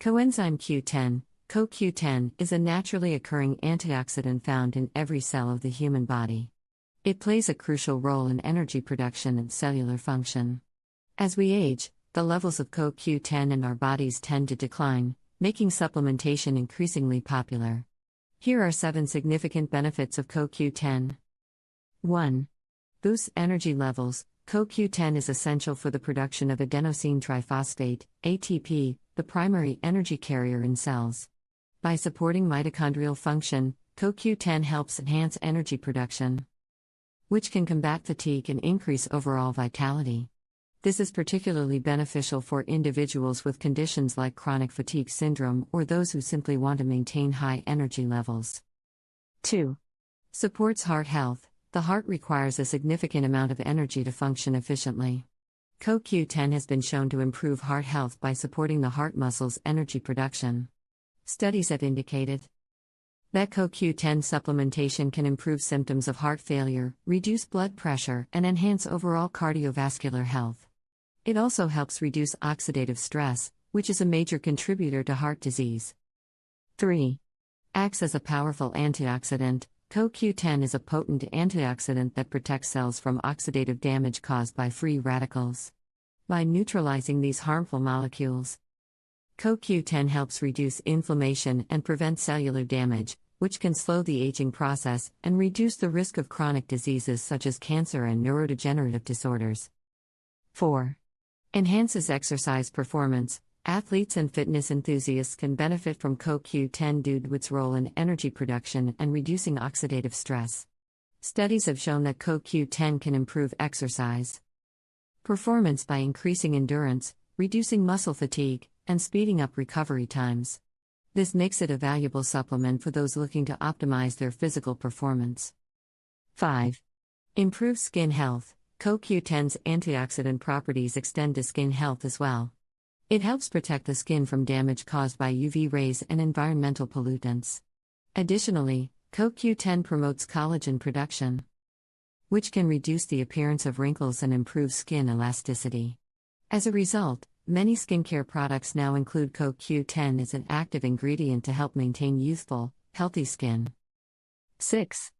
Coenzyme Q10, CoQ10, is a naturally occurring antioxidant found in every cell of the human body. It plays a crucial role in energy production and cellular function. As we age, the levels of CoQ10 in our bodies tend to decline, making supplementation increasingly popular. Here are 7 significant benefits of CoQ10. 1. Boosts energy levels. CoQ10 is essential for the production of adenosine triphosphate, ATP, the primary energy carrier in cells. By supporting mitochondrial function, CoQ10 helps enhance energy production, which can combat fatigue and increase overall vitality. This is particularly beneficial for individuals with conditions like chronic fatigue syndrome or those who simply want to maintain high energy levels. 2. Supports heart health. The heart requires a significant amount of energy to function efficiently. CoQ10 has been shown to improve heart health by supporting the heart muscle's energy production. Studies have indicated that CoQ10 supplementation can improve symptoms of heart failure, reduce blood pressure, and enhance overall cardiovascular health. It also helps reduce oxidative stress, which is a major contributor to heart disease. 3. Acts as a powerful antioxidant. CoQ10 is a potent antioxidant that protects cells from oxidative damage caused by free radicals. By neutralizing these harmful molecules, CoQ10 helps reduce inflammation and prevent cellular damage, which can slow the aging process and reduce the risk of chronic diseases such as cancer and neurodegenerative disorders. 4. Enhances exercise performance. Athletes and fitness enthusiasts can benefit from CoQ10 due to its role in energy production and reducing oxidative stress. Studies have shown that CoQ10 can improve exercise performance by increasing endurance, reducing muscle fatigue, and speeding up recovery times. This makes it a valuable supplement for those looking to optimize their physical performance. 5. Improves skin health. CoQ10's antioxidant properties extend to skin health as well. It helps protect the skin from damage caused by UV rays and environmental pollutants. Additionally, CoQ10 promotes collagen production, which can reduce the appearance of wrinkles and improve skin elasticity. As a result, many skincare products now include CoQ10 as an active ingredient to help maintain youthful, healthy skin. 6.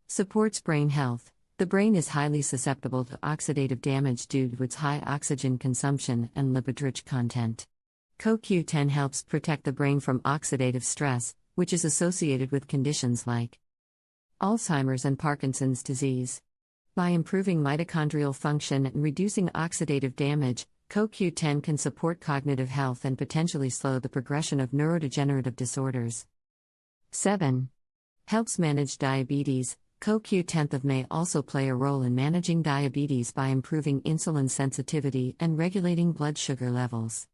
Supports brain health. The brain is highly susceptible to oxidative damage due to its high oxygen consumption and lipid-rich content. CoQ10 helps protect the brain from oxidative stress, which is associated with conditions like Alzheimer's and Parkinson's disease. By improving mitochondrial function and reducing oxidative damage, CoQ10 can support cognitive health and potentially slow the progression of neurodegenerative disorders. 7. Helps manage diabetes. CoQ10 may also play a role in managing diabetes by improving insulin sensitivity and regulating blood sugar levels.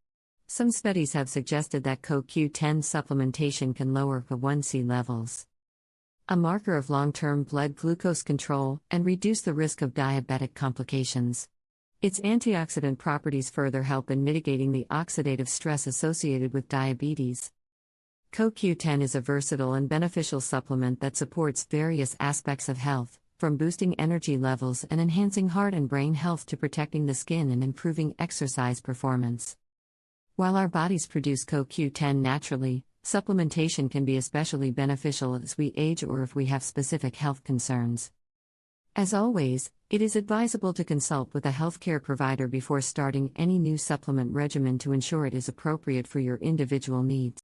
Some studies have suggested that CoQ10 supplementation can lower CoQ10 levels, a marker of long-term blood glucose control, and reduce the risk of diabetic complications. Its antioxidant properties further help in mitigating the oxidative stress associated with diabetes. CoQ10 is a versatile and beneficial supplement that supports various aspects of health, from boosting energy levels and enhancing heart and brain health to protecting the skin and improving exercise performance. While our bodies produce CoQ10 naturally, supplementation can be especially beneficial as we age or if we have specific health concerns. As always, it is advisable to consult with a healthcare provider before starting any new supplement regimen to ensure it is appropriate for your individual needs.